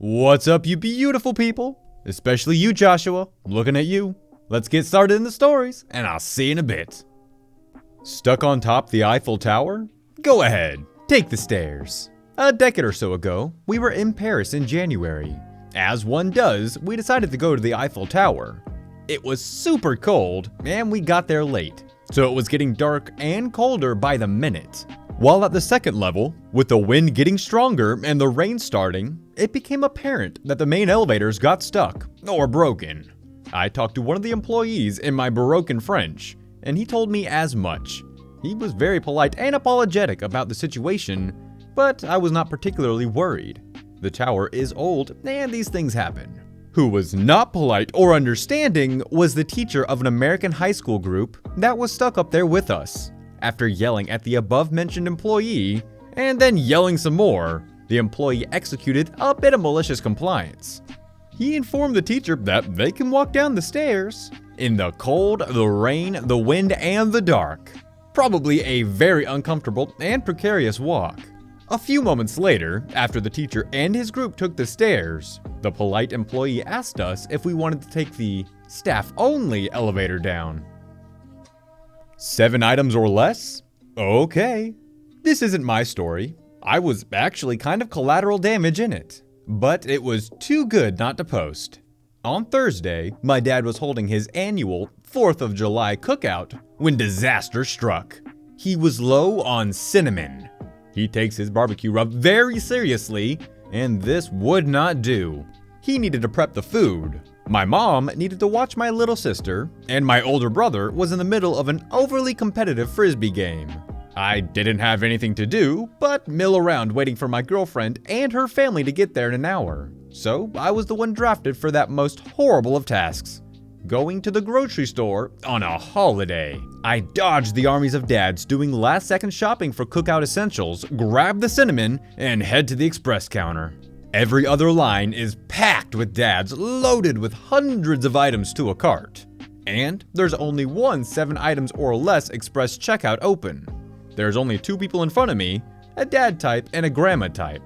What's up, you beautiful people? Especially you, Joshua. I'm looking at you. Let's get started in the stories, and I'll see you in a bit. Stuck on top the Eiffel Tower? Go ahead, take the stairs. A decade or so ago, we were in Paris in January. As one does, we decided to go to the Eiffel Tower. It was super cold, and we got there late, so it was getting dark and colder by the minute. While at the second level, with the wind getting stronger and the rain starting, it became apparent that the main elevators got stuck, or broken. I talked to one of the employees in my broken French, and he told me as much. He was very polite and apologetic about the situation, but I was not particularly worried. The tower is old, and these things happen. Who was not polite or understanding was the teacher of an American high school group that was stuck up there with us. After yelling at the above-mentioned employee, and then yelling some more, the employee executed a bit of malicious compliance. He informed the teacher that they can walk down the stairs in the cold, the rain, the wind, and the dark. Probably a very uncomfortable and precarious walk. A few moments later, after the teacher and his group took the stairs, the polite employee asked us if we wanted to take the staff-only elevator down. 7 items or less? Okay. This isn't my story. I was actually kind of collateral damage in it, but it was too good not to post. On Thursday, my dad was holding his annual 4th of July cookout when disaster struck. He was low on cinnamon. He takes his barbecue rub very seriously, and this would not do. He needed to prep the food. My mom needed to watch my little sister, and my older brother was in the middle of an overly competitive frisbee game. I didn't have anything to do but mill around waiting for my girlfriend and her family to get there in an hour. So I was the one drafted for that most horrible of tasks, going to the grocery store on a holiday. I dodged the armies of dads doing last-second shopping for cookout essentials, grab the cinnamon, and head to the express counter. Every other line is packed with dads loaded with hundreds of items to a cart. And there's only one 7 items or less express checkout open. There's only 2 people in front of me, a dad type and a grandma type.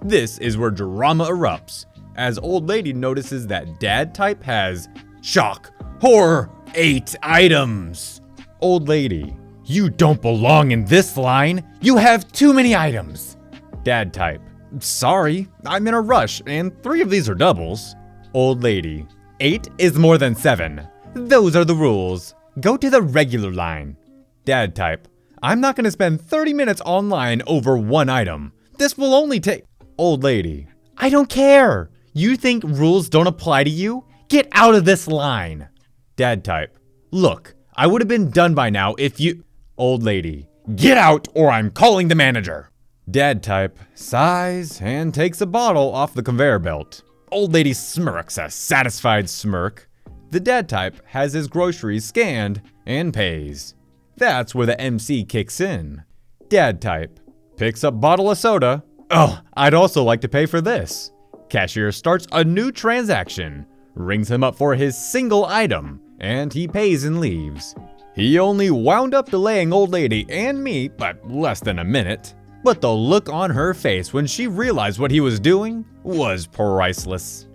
This is where drama erupts, as old lady notices that dad type has shock, horror, 8 items. Old lady, you don't belong in this line. You have too many items. Dad type, sorry, I'm in a rush and 3 of these are doubles. Old lady, 8 is more than 7. Those are the rules. Go to the regular line. Dad type, I'm not gonna spend 30 minutes online over 1 item. This will only take... Old lady, I don't care. You think rules don't apply to you? Get out of this line. Dad type, look, I would have been done by now if you... Old lady, get out or I'm calling the manager. Dad type sighs and takes a bottle off the conveyor belt. Old lady smirks a satisfied smirk. The dad type has his groceries scanned and pays. That's where the MC kicks in. Dad type picks up bottle of soda. Oh, I'd also like to pay for this. Cashier starts a new transaction, rings him up for his single item, and he pays and leaves. He only wound up delaying old lady and me by less than a minute, but the look on her face when she realized what he was doing was priceless.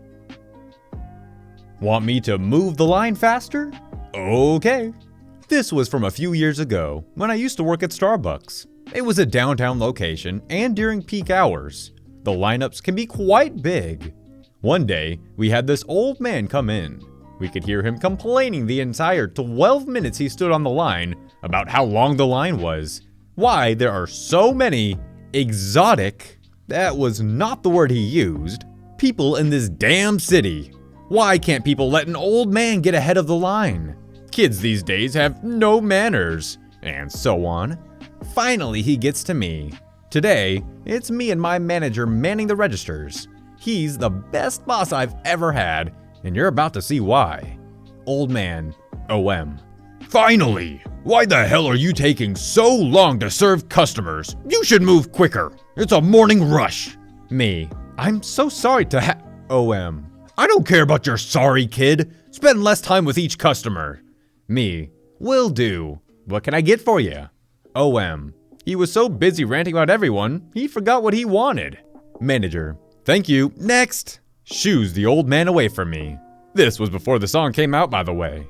Want me to move the line faster? Okay. This was from a few years ago when I used to work at Starbucks. It was a downtown location and during peak hours. The lineups can be quite big. One day, we had this old man come in. We could hear him complaining the entire 12 minutes he stood on the line about how long the line was. Why there are so many exotic, that was not the word he used, people in this damn city. Why can't people let an old man get ahead of the line? Kids these days have no manners, and so on. Finally, he gets to me. Today, it's me and my manager manning the registers. He's the best boss I've ever had, and you're about to see why. Old man, OM. Finally! Why the hell are you taking so long to serve customers? You should move quicker. It's a morning rush. Me, I'm so sorry to OM. I don't care about your sorry, kid. Spend less time with each customer. Me, will do. What can I get for you? OM. He was so busy ranting about everyone, he forgot what he wanted. Manager. Thank you. Next. "Shoos the old man away from me." This was before the song came out, by the way.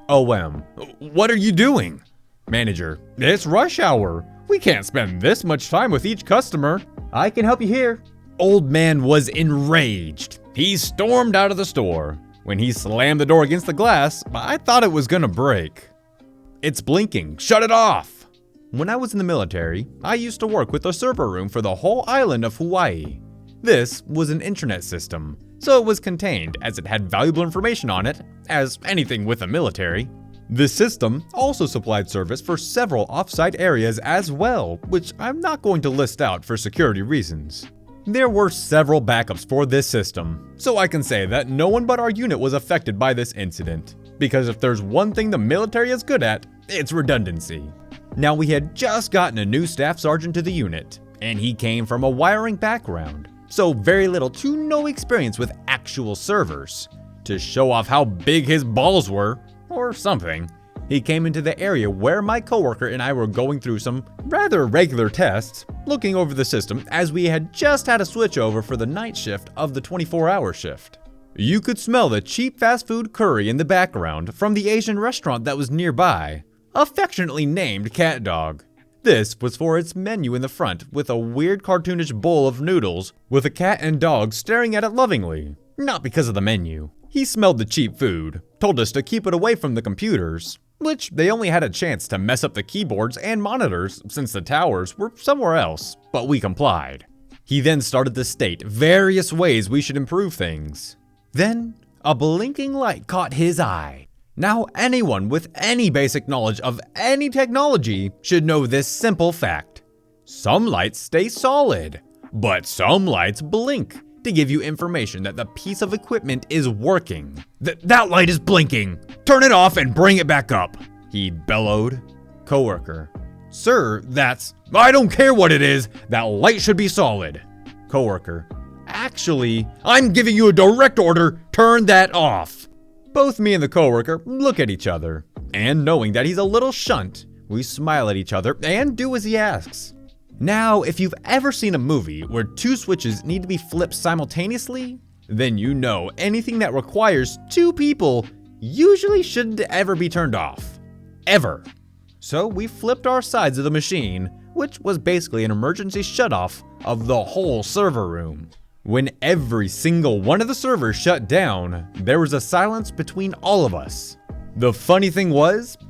OM, "What are you doing?" Manager, "It's rush hour. We can't spend this much time with each customer. I can help you here." Old man was enraged. He stormed out of the store. When he slammed the door against the glass, I thought it was gonna break. "It's blinking. Shut it off." When I was in the military, I used to work with a server room for the whole island of Hawaii. This was an intranet system, so it was contained as it had valuable information on it, as anything with the military. The system also supplied service for several off-site areas as well, which I'm not going to list out for security reasons. There were several backups for this system, so I can say that no one but our unit was affected by this incident, because if there's one thing the military is good at, it's redundancy. Now, we had just gotten a new staff sergeant to the unit, and he came from a wiring background, so very little to no experience with actual servers. To show off how big his balls were, or something, he came into the area where my coworker and I were going through some rather regular tests, looking over the system as we had just had a switchover for the night shift of the 24-hour shift. You could smell the cheap fast food curry in the background from the Asian restaurant that was nearby, affectionately named Cat Dog. This was for its menu in the front with a weird cartoonish bowl of noodles with a cat and dog staring at it lovingly. Not because of the menu. He smelled the cheap food, told us to keep it away from the computers, which they only had a chance to mess up the keyboards and monitors since the towers were somewhere else, but we complied. He then started to state various ways we should improve things. Then, a blinking light caught his eye. Now, anyone with any basic knowledge of any technology should know this simple fact. Some lights stay solid, but some lights blink to give you information that the piece of equipment is working. That light is blinking. Turn it off and bring it back up," he bellowed. Coworker, "Sir, I don't care what it is. That light should be solid." Coworker, "Actually, I'm giving you a direct order. Turn that off." Both me and the coworker look at each other, and knowing that he's a little shunt, we smile at each other and do as he asks. Now, if you've ever seen a movie where two switches need to be flipped simultaneously, then you know anything that requires two people usually shouldn't ever be turned off. Ever. So we flipped our sides of the machine, which was basically an emergency shutoff of the whole server room. When every single one of the servers shut down, there was a silence between all of us. The funny thing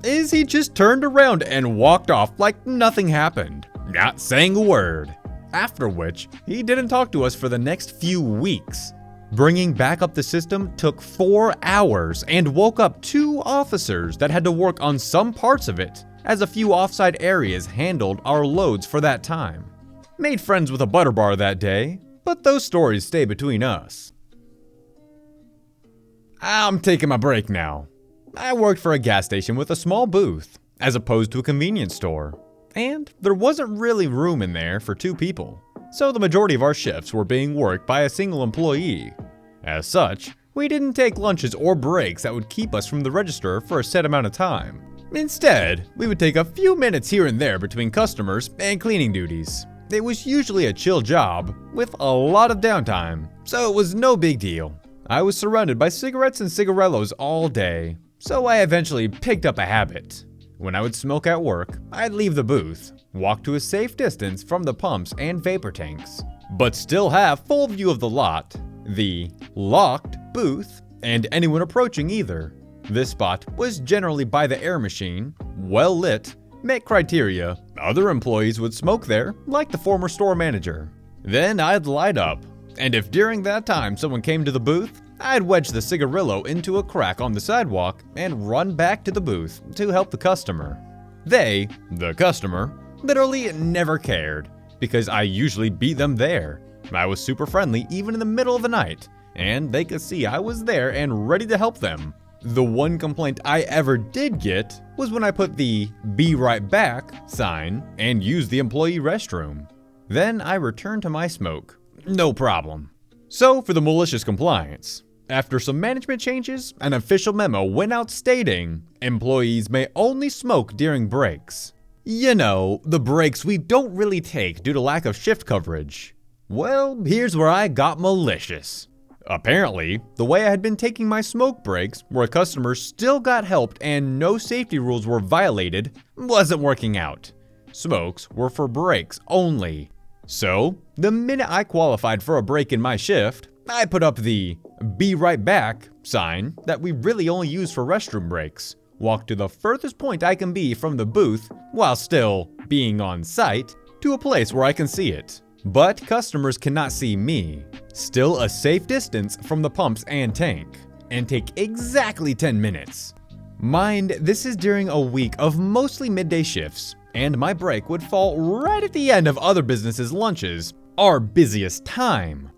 is he just turned around and walked off like nothing happened, not saying a word. After which, he didn't talk to us for the next few weeks. Bringing back up the system took 4 hours and woke up 2 officers that had to work on some parts of it, as a few offsite areas handled our loads for that time. Made friends with a butter bar that day, but those stories stay between us. I'm taking my break now. I worked for a gas station with a small booth, as opposed to a convenience store. And there wasn't really room in there for 2 people, so the majority of our shifts were being worked by a single employee. As such, we didn't take lunches or breaks that would keep us from the register for a set amount of time. Instead, we would take a few minutes here and there between customers and cleaning duties. It was usually a chill job, with a lot of downtime, so it was no big deal. I was surrounded by cigarettes and cigarillos all day, so I eventually picked up a habit. When I would smoke at work, I'd leave the booth, walk to a safe distance from the pumps and vapor tanks, but still have full view of the lot, the locked booth, and anyone approaching either. This spot was generally by the air machine, well lit, met criteria. Other employees would smoke there, like the former store manager. Then I'd light up, and if during that time someone came to the booth, I'd wedge the cigarillo into a crack on the sidewalk and run back to the booth to help the customer. They, the customer, literally never cared, because I usually beat them there. I was super friendly even in the middle of the night, and they could see I was there and ready to help them. The one complaint I ever did get was when I put the "Be Right Back" sign and used the employee restroom. Then I returned to my smoke. No problem. So for the malicious compliance. After some management changes, an official memo went out stating employees may only smoke during breaks. You know, the breaks we don't really take due to lack of shift coverage. Well, here's where I got malicious. Apparently, the way I had been taking my smoke breaks, where customers still got helped and no safety rules were violated, wasn't working out. Smokes were for breaks only. So, the minute I qualified for a break in my shift, I put up the "Be right back" sign that we really only use for restroom breaks, walked to the furthest point I can be from the booth while still being on site to a place where I can see it. But customers cannot see me. Still a safe distance from the pumps and tank, and take exactly 10 minutes. Mind, this is during a week of mostly midday shifts, and my break would fall right at the end of other businesses' lunches, our busiest time.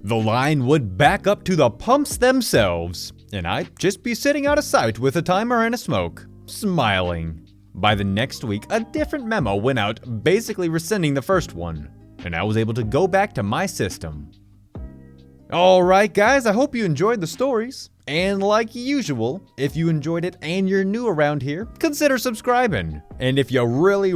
The line would back up to the pumps themselves, and I'd just be sitting out of sight with a timer and a smoke, smiling. By the next week, a different memo went out basically rescinding the first one, and I was able to go back to my system. Alright guys, I hope you enjoyed the stories. And like usual, if you enjoyed it and you're new around here, consider subscribing. And if you really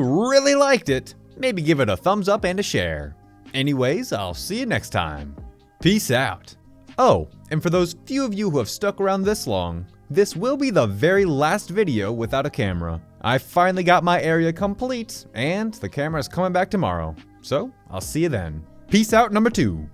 liked it, maybe give it a thumbs up and a share. Anyways, I'll see you next time. Peace out. Oh, and for those few of you who have stuck around this long, this will be the very last video without a camera. I finally got my area complete, and the camera is coming back tomorrow. So, I'll see you then. Peace out number 2.